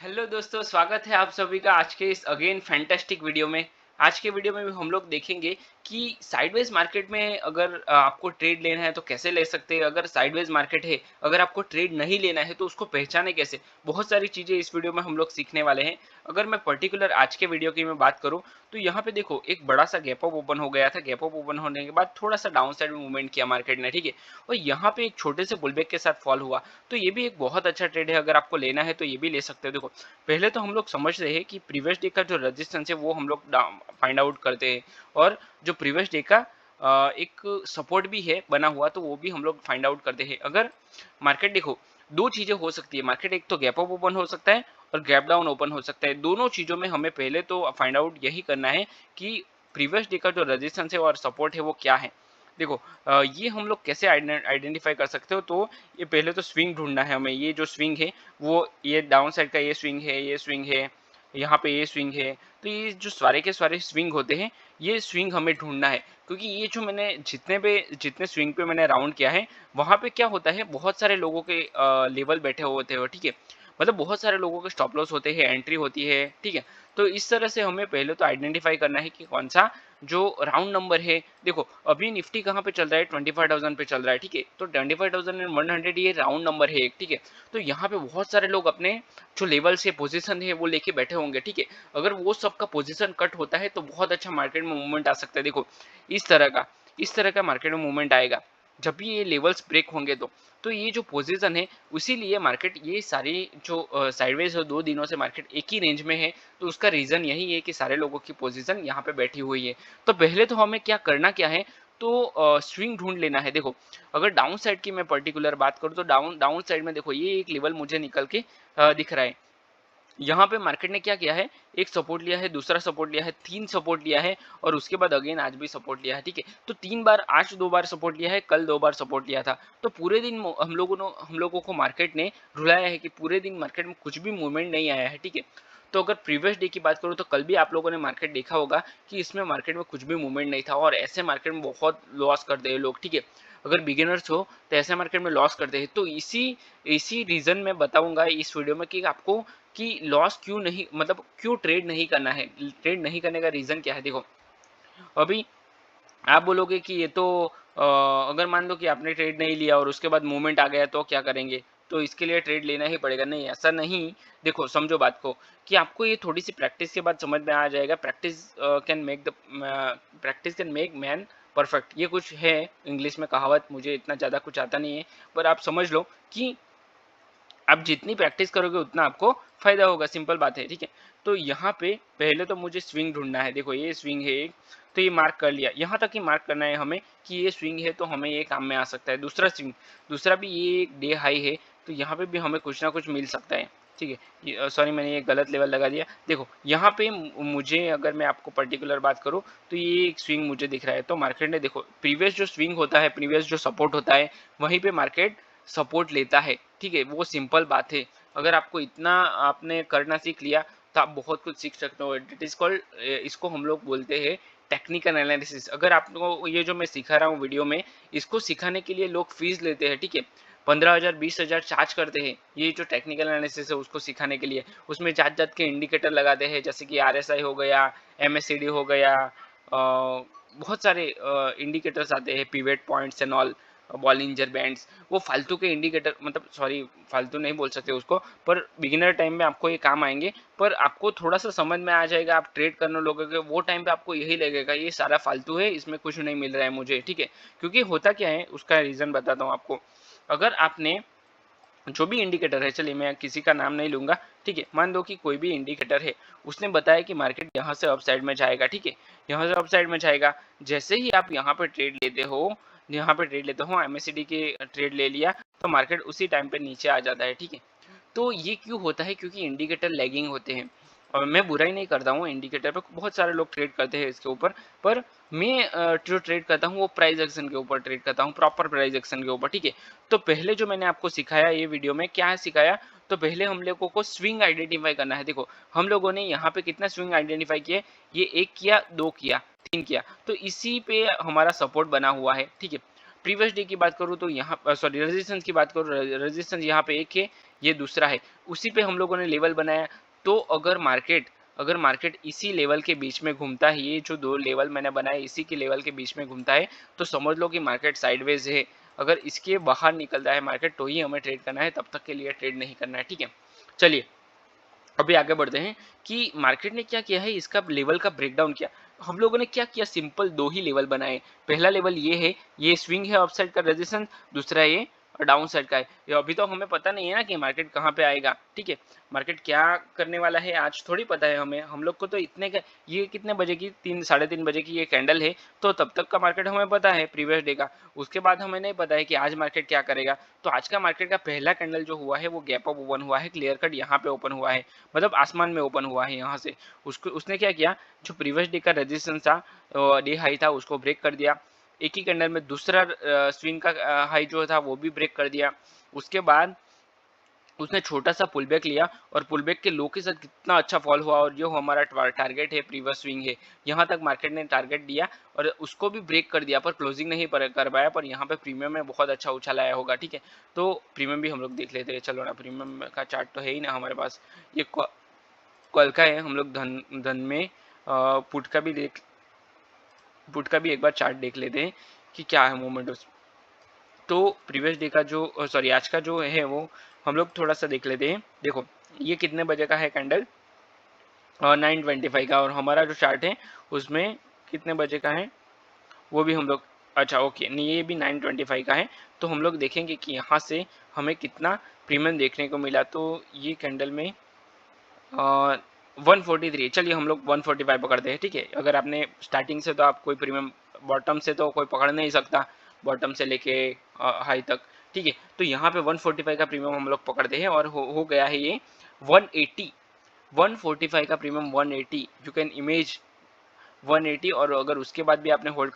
Hello दोस्तों, स्वागत है आप सभी का आज के इस अगेन फैंटास्टिक वीडियो में। आज के वीडियो में भी हम लोग देखेंगे कि साइडवेज मार्केट में अगर आपको ट्रेड लेना है तो कैसे ले सकते हैं। अगर साइडवेज मार्केट है, अगर आपको ट्रेड नहीं लेना है तो उसको पहचाने कैसे। बहुत सारी चीज़ें इस वीडियो में हम लोग सीखने वाले हैं। अगर मैं पर्टिकुलर आज के वीडियो की मैं बात करूँ तो यहाँ पे देखो एक बड़ा सा गैप अप ओपन हो गया था। गैप अप ओपन होने के बाद थोड़ा सा डाउन साइड में मूवमेंट किया मार्केट ने, ठीक है। और यहाँ पे एक छोटे से बुलबैक के साथ फॉल हुआ। तो ये भी एक बहुत अच्छा ट्रेड है, अगर आपको लेना है तो ये भी ले सकते हो। देखो, पहले तो हम लोग समझ रहे हैं कि प्रीवियस डे का जो रेजिस्टेंस है वो हम लोग फाइंड आउट करते हैं, और जो प्रीवियस डे का एक सपोर्ट भी है बना हुआ तो वो भी हम लोग फाइंड आउट करते हैं। अगर मार्केट देखो, दो चीजें हो सकती है मार्केट, एक तो गैप अप ओपन हो सकता है और गैप डाउन ओपन हो सकता है। दोनों चीजों में हमें पहले तो फाइंड आउट यही करना है कि प्रीवियस डे का जो रेजिस्टेंस है और सपोर्ट है वो क्या है। देखो, ये हम लोग कैसे आइडेंटिफाई कर सकते हो, तो ये पहले तो स्विंग ढूंढना है हमें। ये जो स्विंग है वो ये डाउन साइड का ये स्विंग है, ये स्विंग है, यहाँ पे ये स्विंग है। तो ये जो सारे के सारे स्विंग होते हैं, ये स्विंग हमें ढूंढना है, क्योंकि ये जो मैंने जितने स्विंग पे मैंने राउंड किया है वहां पे क्या होता है, बहुत सारे लोगों के लेवल बैठे हुए होते हैं, ठीक है। मतलब बहुत सारे लोगों के स्टॉप लॉस होते हैं, एंट्री होती है, ठीक है। तो इस तरह से हमें पहले तो आइडेंटिफाई करना है कि कौन सा जो राउंड नंबर है। देखो, अभी निफ्टी कहाँ पे चल रहा है, 25,000 पे चल रहा है, ठीक है। तो 25,100 ये राउंड नंबर है एक, ठीक है। तो यहाँ पे बहुत सारे लोग अपने जो लेवल से पोजीशन है वो लेके बैठे होंगे, ठीक है। अगर वो सबका पोजीशन कट होता है तो बहुत अच्छा मार्केट में मूवमेंट आ सकता है। देखो, इस तरह का मार्केट में मूवमेंट आएगा जब भी ये लेवल्स ब्रेक होंगे। तो ये जो पोजीशन है, उसीलिए मार्केट ये सारी जो साइडवेज 2 दिनों से मार्केट एक ही रेंज में है, तो उसका रीजन यही है कि सारे लोगों की पोजीशन यहाँ पे बैठी हुई है। तो पहले तो हमें क्या करना क्या है, तो स्विंग ढूंढ लेना है। देखो, अगर डाउन साइड की मैं पर्टिकुलर बात करूँ तो डाउन डाउन साइड में देखो ये एक लेवल मुझे निकल के दिख रहा है। यहाँ पे मार्केट ने क्या किया है, एक सपोर्ट लिया है, दूसरा सपोर्ट लिया है, 3 सपोर्ट लिया है, और उसके बाद अगेन आज भी सपोर्ट लिया है, ठीक है। तो 3 बार, आज 2 बार सपोर्ट लिया है, कल 2 बार सपोर्ट लिया था। तो पूरे दिन हम लोगों को मार्केट ने रुलाया है कि पूरे दिन मार्केट में कुछ भी मूवमेंट नहीं आया है, ठीक है। तो अगर प्रीवियस डे की बात करूँ तो कल भी आप लोगों ने मार्केट देखा होगा कि इसमें मार्केट में कुछ भी मूवमेंट नहीं था, और ऐसे मार्केट में बहुत लॉस करते हैं लोग, ठीक है। अगर बिगिनर्स हो तो ऐसे मार्केट में लॉस करते हैं। तो इसी इसी रीजन में बताऊंगा इस वीडियो में कि आपको कि लॉस क्यों नहीं, मतलब क्यों ट्रेड नहीं करना है। ट्रेड नहीं करने का रीजन क्या है। देखो, अभी आप बोलोगे कि ये तो अगर मान लो कि आपने ट्रेड नहीं लिया और उसके बाद मूवमेंट आ गया तो क्या करेंगे, तो इसके लिए ट्रेड लेना ही पड़ेगा। नहीं, ऐसा नहीं। देखो, समझो बात को कि आपको ये थोड़ी सी प्रैक्टिस के बाद समझ में आ जाएगा। Practice can make man perfect, ये कुछ है इंग्लिश में कहावत, मुझे इतना ज़्यादा कुछ आता नहीं है, पर आप समझ लो कि आप जितनी प्रैक्टिस करोगे उतना आपको फायदा होगा, सिंपल बात है, ठीक है। तो यहाँ पे पहले तो मुझे स्विंग ढूंढना है। देखो, ये स्विंग है एक, तो ये मार्क कर लिया, यहाँ तक ही मार्क करना है हमें कि ये स्विंग है तो हमें ये काम में आ सकता है। दूसरा स्विंग, दूसरा भी ये एक डे हाई है, तो यहाँ पे भी हमें कुछ ना कुछ मिल सकता है, ठीक है। सॉरी, मैंने ये गलत लेवल लगा दिया। देखो, यहाँ पे मुझे, अगर मैं आपको पर्टिकुलर बात करूँ तो ये एक स्विंग मुझे दिख रहा है। तो मार्केट ने देखो, प्रीवियस जो स्विंग होता है, प्रीवियस जो सपोर्ट होता है, वहीं पे मार्केट सपोर्ट लेता है, ठीक है। वो सिंपल बात है। अगर आपको इतना आपने करना सीख लिया तो आप बहुत कुछ सीख सकते हो। इट इज कॉल्ड, इसको हम लोग बोलते हैं टेक्निकल एनालिसिस। अगर आपको ये जो मैं सिखा रहा हूँ वीडियो में, इसको सिखाने के लिए लोग फीस लेते हैं, ठीक है। 15,000 20,000 चार्ज करते हैं ये जो टेक्निकल एनालिसिस है उसको सिखाने के लिए। उसमें जात जात के इंडिकेटर लगाते हैं, जैसे कि RSI हो गया, MACD हो गया, बहुत सारे इंडिकेटर्स आते हैं, pivot points and all, Bollinger bands. वो फालतू के इंडिकेटर, मतलब सॉरी, फालतू नहीं बोल सकते उसको, पर बिगिनर टाइम में आपको ये काम आएंगे। पर आपको थोड़ा सा समझ में आ जाएगा, आप ट्रेड करने लोगोगे वो टाइम पे आपको यही लगेगा ये सारा फालतू है, इसमें कुछ नहीं मिल रहा है मुझे, ठीक है। क्योंकि होता क्या है, उसका रीजन बताता हूँ आपको। अगर आपने जो भी इंडिकेटर है, चलिए मैं किसी का नाम नहीं लूंगा, ठीक है, मान लो कि कोई भी इंडिकेटर है, उसने बताया कि मार्केट यहाँ से अपसाइड में जाएगा, ठीक है, यहाँ से अपसाइड में जाएगा। जैसे ही आप यहाँ पे ट्रेड लेते हो, MACD के ट्रेड ले लिया, तो मार्केट उसी टाइम पे नीचे आ जाता है, ठीक है। तो ये क्यों होता है, क्योंकि इंडिकेटर लैगिंग होते हैं। और मैं बुराई नहीं करता हूँ, इंडिकेटर पे बहुत सारे लोग ट्रेड करते हैं इसके ऊपर, पर मैं जो ट्रेड करता हूँ वो प्राइस एक्शन के ऊपर ट्रेड करता हूँ, प्रॉपर प्राइस एक्शन के ऊपर, ठीक है। तो पहले जो मैंने आपको सिखाया ये वीडियो में, क्या सिखाया, तो पहले हम लोगों को स्विंग आइडेंटिफाई करना है। देखो, हम लोगों ने यहाँ पे कितना स्विंग आइडेंटिफाई किया, ये 1 किया, 2 किया, 3 किया, तो इसी पे हमारा सपोर्ट बना हुआ है, ठीक है। प्रीवियस डे की बात करूँ तो यहाँ, सॉरी, रेजिस्टेंस की बात करूँ, रेजिस्टेंस यहाँ पे 1 है, ये दूसरा है, उसी पे हम लोगों ने लेवल बनाया। तो अगर मार्केट इसी लेवल के बीच में घूमता है, ये जो दो लेवल मैंने बनाए इसी के लेवल के बीच में घूमता है, तो समझ लो कि मार्केट साइडवेज है। अगर इसके बाहर निकलता है मार्केट तो ही हमें ट्रेड करना है, तब तक के लिए ट्रेड नहीं करना है, ठीक है। चलिए अभी आगे बढ़ते हैं कि मार्केट ने क्या किया है, इसका लेवल का ब्रेकडाउन किया। हम लोगों ने क्या किया, सिंपल दो ही लेवल बनाए। पहला लेवल ये है, ये स्विंग है अपसाइड का रेजिस्टेंस, दूसरा ये डाउन साइड का है। ये अभी तो हमें पता नहीं है ना कि मार्केट कहाँ पे आएगा, ठीक है। मार्केट क्या करने वाला है आज थोड़ी पता है हमें, हम लोग को तो इतने का, ये कितने बजे की, 3 साढ़े 3 बजे की ये कैंडल है, तो तब तक का मार्केट हमें पता है प्रीवियस डे का। उसके बाद हमें नहीं पता है कि आज मार्केट क्या करेगा। तो आज का मार्केट का पहला कैंडल जो हुआ है वो गैप अप ओपन हुआ है, क्लियर कट यहाँ पे ओपन हुआ है, मतलब आसमान में ओपन हुआ है यहाँ से। उसको उसने क्या किया, जो प्रीवियस डे का रेजिस्टेंस था, डे हाई था, उसको ब्रेक कर दिया। एक ही कैंडल में दूसरा स्विंग का हाई जो था वो भी ब्रेक कर दिया। उसके बाद उसने छोटा सा पुल बैक लिया, और पुल बैक के लो के साथ कितना अच्छा फॉल हुआ, और जो हमारा टारगेट है प्रीवियस स्विंग है, यहाँ तक मार्केट ने टारगेट दिया और उसको भी ब्रेक कर दिया, पर क्लोजिंग नहीं कर पाया। पर यहाँ पे प्रीमियम में बहुत अच्छा उछाल आया होगा, ठीक है। तो प्रीमियम भी हम लोग देख लेते हैं, चलो ना, प्रीमियम का चार्ट तो है ही ना हमारे पास। ये कल का है, हम लोग धन धन में पुट का भी एक बार चार्ट देख लेते हैं कि क्या है मूवमेंट उस। तो प्रीवियस डे का जो सॉरी आज का जो है वो हम लोग थोड़ा सा देख लेते हैं। देखो ये कितने बजे का है कैंडल, 9:25 का, और हमारा जो चार्ट है उसमें कितने बजे का है वो भी हम लोग, अच्छा ओके, नहीं ये भी 9:25 का है। तो हम लोग देखेंगे कि यहाँ से हमें कितना प्रीमियम देखने को मिला। तो ये कैंडल में 143, चलिए हम लोग 145 पकड़ते हैं, ठीक है। अगर आपने स्टार्टिंग से, तो आप कोई प्रीमियम बॉटम से तो कोई पकड़ नहीं सकता, बॉटम से लेके हाई तक, ठीक है। तो यहाँ पे 145 का प्रीमियम हम लोग पकड़ते हैं, और हो गया है ये 180, 145 का प्रीमियम 180, यू कैन इमेज 180। और अगर उसके बाद भी आपने होल्ड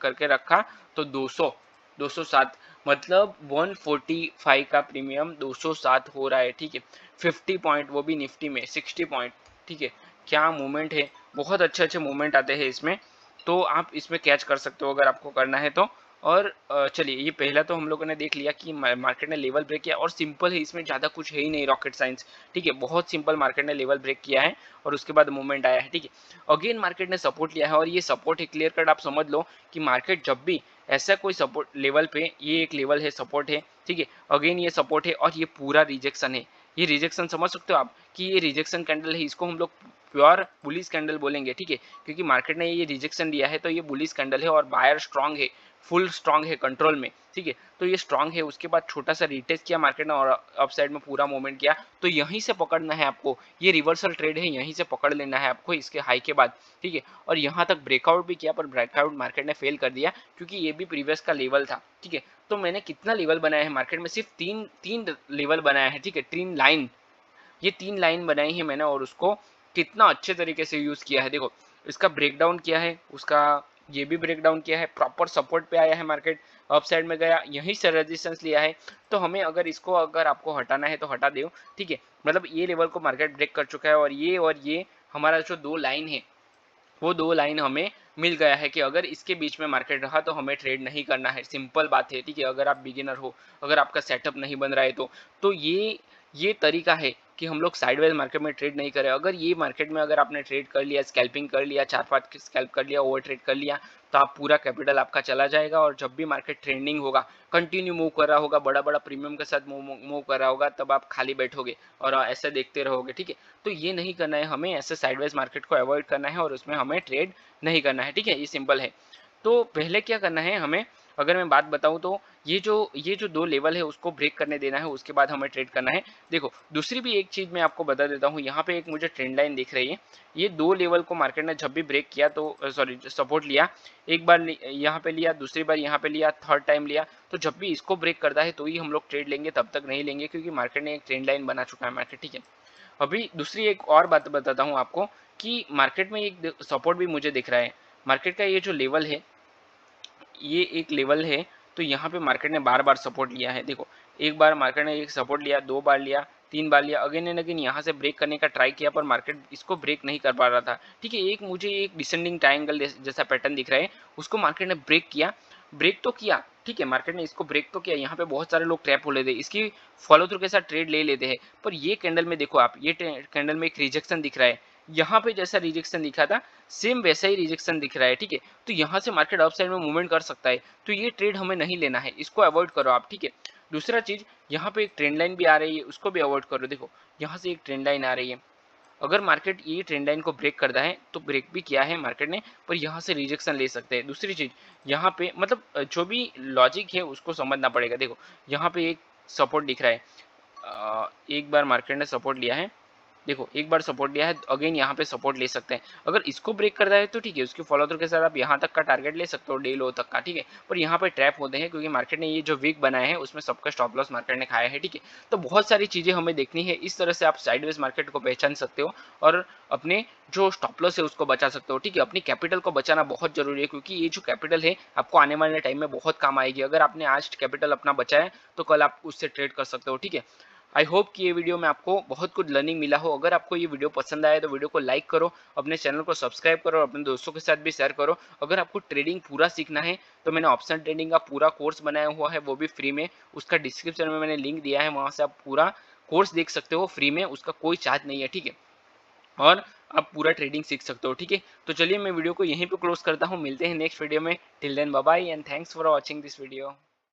करके रखा तो 207, मतलब 145 का प्रीमियम 207 हो रहा है, ठीक है। 50 पॉइंट, वो भी निफ्टी में 60 पॉइंट, ठीक है। क्या मूवमेंट है, बहुत अच्छे अच्छे मूवमेंट आते हैं इसमें, तो आप इसमें कैच कर सकते हो अगर आपको करना है तो। और चलिए ये पहला तो हम लोगों ने देख लिया कि मार्केट ने लेवल ब्रेक किया, और सिंपल है, इसमें ज़्यादा कुछ है ही नहीं, रॉकेट साइंस, ठीक है। बहुत सिंपल, मार्केट ने लेवल ब्रेक किया है और उसके बाद मूवमेंट आया है, ठीक है। अगेन मार्केट ने सपोर्ट लिया है, और ये सपोर्ट है क्लियर कट, आप समझ लो कि मार्केट जब भी ऐसा कोई सपोर्ट लेवल पे, ये एक लेवल है, सपोर्ट है, ठीक है, अगेन ये सपोर्ट है, और ये पूरा रिजेक्शन है। ये रिजेक्शन समझ सकते हो आप कि ये रिजेक्शन कैंडल है, इसको हम लोग प्योर बुलिश कैंडल बोलेंगे, ठीक है। क्योंकि मार्केट ने ये रिजेक्शन दिया है तो ये बुलिश कैंडल है, और बायर स्ट्रांग है, फुल स्ट्रांग है, कंट्रोल में, ठीक है। तो ये स्ट्रांग है, उसके बाद छोटा सा रिटेस्ट किया मार्केट ने, और अप साइड में पूरा मूवमेंट किया। तो यहीं से पकड़ना है आपको, ये रिवर्सल ट्रेड है, यहीं से पकड़ लेना है आपको इसके हाई के बाद, ठीक है। और यहाँ तक ब्रेकआउट भी किया, पर ब्रेकआउट मार्केट ने फेल कर दिया, क्योंकि ये भी प्रीवियस का लेवल था, ठीक है। तो मैंने कितना लेवल बनाया है मार्केट में, सिर्फ तीन तीन लेवल बनाया है, ठीक है, 3 लाइन, ये 3 लाइन बनाई है मैंने, और उसको कितना अच्छे तरीके से यूज किया है। देखो इसका ब्रेकडाउन किया है, उसका ये भी ब्रेकडाउन किया है, प्रॉपर सपोर्ट पे आया है मार्केट, अप साइड में गया, यहीं से रेजिस्टेंस लिया है। तो हमें अगर इसको, अगर आपको हटाना है तो हटा दो, ठीक है। मतलब ये लेवल को मार्केट ब्रेक कर चुका है, और ये हमारा जो 2 लाइन है, वो 2 लाइन हमें मिल गया है कि अगर इसके बीच में मार्केट रहा तो हमें ट्रेड नहीं करना है, सिंपल बात है, ठीक है। अगर आप बिगिनर हो, अगर आपका सेटअप नहीं बन रहा है तो ये तरीका है कि हम लोग साइडवेज मार्केट में ट्रेड नहीं करें। अगर ये मार्केट में अगर आपने ट्रेड कर लिया, स्कैल्पिंग कर लिया, 4-5 स्कैल्प कर लिया, ओवर ट्रेड कर लिया, तो आप पूरा कैपिटल आपका चला जाएगा। और जब भी मार्केट ट्रेंडिंग होगा, कंटिन्यू मूव कर रहा होगा, बड़ा बड़ा प्रीमियम के साथ मूव कर रहा होगा, तब आप खाली बैठोगे और ऐसे देखते रहोगे, ठीक है। तो ये नहीं करना है हमें, ऐसे साइडवेज मार्केट को अवॉइड करना है, और उसमें हमें ट्रेड नहीं करना है, ठीक है। ये सिंपल है। तो पहले क्या करना है हमें, अगर मैं बात बताऊं तो ये जो 2 लेवल है उसको ब्रेक करने देना है, उसके बाद हमें ट्रेड करना है। देखो दूसरी भी एक चीज मैं आपको बता देता हूँ, यहाँ पे एक मुझे ट्रेंड लाइन दिख रही है। ये 2 लेवल को मार्केट ने जब भी ब्रेक किया, तो सॉरी सपोर्ट लिया, एक बार यहाँ पे लिया, दूसरी बार यहाँ पे लिया, थर्ड टाइम लिया, तो जब भी इसको ब्रेक करता है तो ही हम लोग ट्रेड लेंगे, तब तक नहीं लेंगे, क्योंकि मार्केट ने एक ट्रेंड लाइन बना चुका है मार्केट, ठीक है। अभी दूसरी एक और बात बताता हूँ आपको कि मार्केट में एक सपोर्ट भी मुझे दिख रहा है। मार्केट का ये जो लेवल है, ये एक लेवल है, तो यहाँ पे मार्केट ने बार बार सपोर्ट लिया है। देखो एक बार मार्केट ने एक सपोर्ट लिया, 2 बार लिया, 3 बार लिया, अगेन एंड अगेन यहाँ से ब्रेक करने का ट्राई किया, पर मार्केट इसको ब्रेक नहीं कर पा रहा था, ठीक है। मुझे एक डिसेंडिंग ट्रायंगल जैसा पैटर्न दिख रहा है, उसको मार्केट ने ब्रेक किया, ब्रेक तो किया, ठीक है, मार्केट ने इसको ब्रेक तो किया, यहाँ पे बहुत सारे लोग ट्रैप हो लेते हैं, इसकी फॉलो थ्रू के साथ ट्रेड ले लेते हैं, पर ये कैंडल में देखो आप, ये कैंडल में एक रिजेक्शन दिख रहा है, यहाँ पे जैसा रिजेक्शन दिखा था सेम वैसा ही रिजेक्शन दिख रहा है, ठीक है। तो यहाँ से मार्केट अपसाइड में मूवमेंट कर सकता है, तो ये ट्रेड हमें नहीं लेना है, इसको अवॉइड करो आप, ठीक है। दूसरा चीज, यहाँ पे एक ट्रेंड लाइन भी आ रही है, उसको भी अवॉइड करो। देखो यहाँ से एक ट्रेंड लाइन आ रही है, अगर मार्केट ये ट्रेंड लाइन को ब्रेक करता है तो ब्रेक भी किया है मार्केट ने, पर यहाँ से रिजेक्शन ले सकते हैं। दूसरी चीज, यहाँ पे मतलब जो भी लॉजिक है उसको समझना पड़ेगा। देखो यहाँ पे एक सपोर्ट दिख रहा है, एक बार मार्केट ने सपोर्ट लिया है, देखो एक बार सपोर्ट लिया है, अगेन यहाँ पे सपोर्ट ले सकते हैं। अगर इसको ब्रेक करता है तो ठीक है, उसकी फॉलो थ्रू के साथ आप यहाँ तक का टारगेट ले सकते हो, डे लो तक का, ठीक है। पर यहाँ पे ट्रैप होते हैं क्योंकि मार्केट ने ये जो वीक बनाया है उसमें सबका स्टॉप लॉस मार्केट ने खाया है, ठीक है। तो बहुत सारी चीजें हमें देखनी है, इस तरह से आप साइडवेज मार्केट को पहचान सकते हो और अपने जो स्टॉप लॉस है उसको बचा सकते हो, ठीक है। अपनी कैपिटल को बचाना बहुत जरूरी है, क्योंकि ये जो कैपिटल है आपको आने वाले टाइम में बहुत काम आएगी। अगर आपने आज कैपिटल अपना बचाया तो कल आप उससे ट्रेड कर सकते हो, ठीक है। आई होप कि ये वीडियो में आपको बहुत कुछ लर्निंग मिला हो। अगर आपको ये वीडियो पसंद आया तो वीडियो को लाइक करो, अपने चैनल को सब्सक्राइब करो और अपने दोस्तों के साथ भी शेयर करो। अगर आपको ट्रेडिंग पूरा सीखना है तो मैंने ऑप्शन ट्रेडिंग का पूरा कोर्स बनाया हुआ है, वो भी फ्री में, उसका डिस्क्रिप्शन में मैंने लिंक दिया है, वहां से आप पूरा कोर्स देख सकते हो फ्री में, उसका कोई चार्ज नहीं है, ठीक है। और आप पूरा ट्रेडिंग सीख सकते हो, ठीक है। तो चलिए मैं वीडियो को यहीं पे क्लोज करता हूँ, मिलते हैं नेक्स्ट वीडियो में। Till then bye bye and thanks for watching this video.